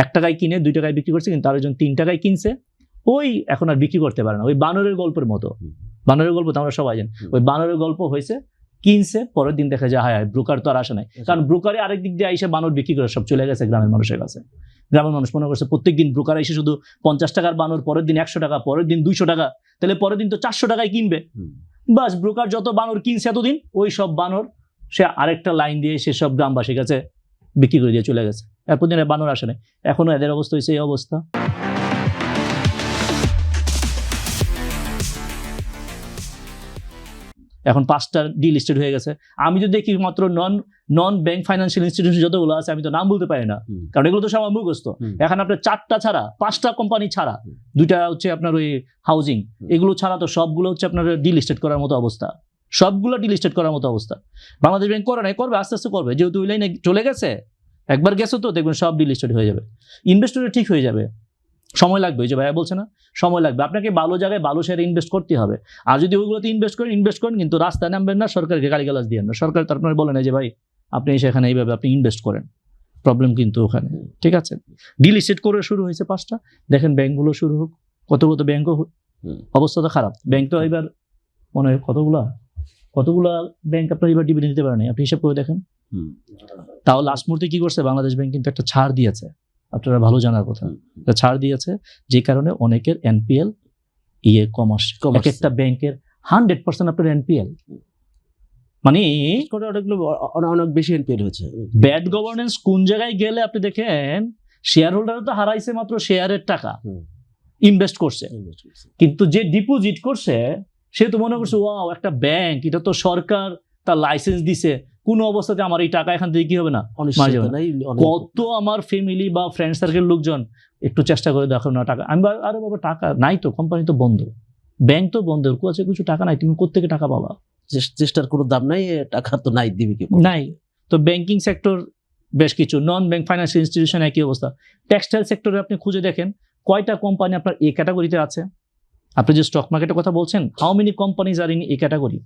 1 টাকায় কিনে 2 টাকায় বিক্রি করছে, কিন্তু আরেকজন 3 টাকায় কিনছে, ওই এখন আর বিক্রি করতে পারে না। ওই বানরের গল্পের মতো। বানরের গল্প তো আমরা সবাই জানি। ওই বানরের গল্প হয়েছে, কিনছে, পরের দিন দেখা যায় হায় হায় ব্রোকার তো আর আসে নাই, কারণ ব্রোকারে আরেক দিক দিয়ে এসে বানর বিক্রি করে সব চলে গেছে গ্রামের মানুষের কাছে। গ্রামের মানুষ মনে করছে প্রত্যেকদিন ব্রোকার এসে শুধু 50 টাকার বানর, পরের দিন 100 টাকা, পরের দিন 200 টাকা, তাহলে পরের দিন তো 400 টাকায় কিনবে। বাস ব্রোকার যত বানর কিনছে এতদিন, ওই সব বানর সে আরেকটা লাইন দিয়ে সে সব গ্রামবাসীর কাছে বিক্রি করে দিয়ে চলে গেছে। এরপর দিন বানর আসে নাই, এখনো এদের অবস্থা হয়েছে এই অবস্থা। এখন 5টা ডিলিস্টেড হয়ে গেছে। আমি তো দেখি মাত্র নন ব্যাংক ফাইন্যান্সিয়াল ইনস্টিটিউশন যতগুলো আছে আমি তো নাম বলতে পারি না, কারণ এগুলো তো সব মুখস্থ। এখন আপনার 4টা ছাড়া, 5টা কোম্পানি ছাড়া, 2টা হচ্ছে আপনার ওই হাউজিং, এগুলো ছাড়া তো সবগুলো হচ্ছে আপনার ডিলিস্টেড করার মতো অবস্থা। সবগুলো ডিলিস্টেড করার মতো অবস্থা। বাংলাদেশ ব্যাংক করে নাই, করবে, আস্তে আস্তে করবে, যেহেতু ওই লাইনে চলে গেছে, একবার গেছে তো দেখবেন সব ডিলিস্টেড হয়ে যাবে। ইনভেস্টরে ঠিক হয়ে যাবে, সময় লাগবে। ওই যে ভাইয়া বলছে না, সময় লাগবে। আপনাকে ভালো জায়গায় ভালো শেয়ারে ইনভেস্ট করতে হবে। আর যদি ওইগুলোতে ইনভেস্ট করেন, কিন্তু রাস্তায় নামবেন না, সরকারকে গালিগালাজ দিয়েন না। সরকার তো আপনার বলে না যে ভাই আপনি সেখানে এইভাবে আপনি ইনভেস্ট করেন, প্রবলেম কিন্তু ওখানে। ঠিক আছে, ডিলিস্টেড করে শুরু হয়েছে 5টা। দেখেন ব্যাংকগুলো শুরু হোক, কত ব্যাংকও অবস্থা তো খারাপ। ব্যাংক তো এবার মনে হয় কতগুলা ব্যাংক আপনার এবার ডিভিডেন্ড দিতে পারেনি, আপনি হিসাব করে দেখেন। তাও লাস্ট মুহূর্তে কি করছে বাংলাদেশ ব্যাংক, কিন্তু একটা ছাড় দিয়েছে, আপনারা ভালো জানার কথা। ছাড় দিয়েছে যে কারণে অনেকের এনপিএল কম আসছে। এক একটা ব্যাংকের 100% আপনার এনপিএল, মানে অনেক বেশি এনপিএল হয়েছে। ব্যাড গভর্নেন্স কোন জায়গায় গেলে আপনি দেখেন, শেয়ার হোল্ডার তো হারাইছে মাত্র শেয়ারের টাকা, ইনভেস্ট করছে, কিন্তু যে ডিপোজিট করছে সে তো মনে করছে ওয়াও একটা ব্যাংক, এটা তো সরকার তার লাইসেন্স দিছে, কোনো অবস্থাতে আমার এই টাকা এখান থেকে কি হবে না। কত আমার ফ্যামিলি বা ফ্রেন্ড সার্কেল লোকজন একটু চেষ্টা করে দেখো না টাকা, আমি আরে বাবা টাকা নাই তো, কোম্পানি তো বন্ধ, ব্যাংক তো বন্ধ, আছে কিছু টাকা নাই, তুমি কোত্থেকে টাকা পাবা, চেষ্টার কোনো দাম নাই, টাকা তো নাই, দিবি কি নাই। তো ব্যাংকিং সেক্টর বেশ কিছু, নন ব্যাংক ফাইন্যান্সিয়াল ইনস্টিটিউশন একই অবস্থা। টেক্সটাইল সেক্টরে আপনি খুঁজে দেখেন কয়টা কোম্পানি আপনার এই ক্যাটাগরিতে আছে। আপনি যে স্টক মার্কেটের কথা বলছেন, how many companies are in এই ক্যাটাগরি?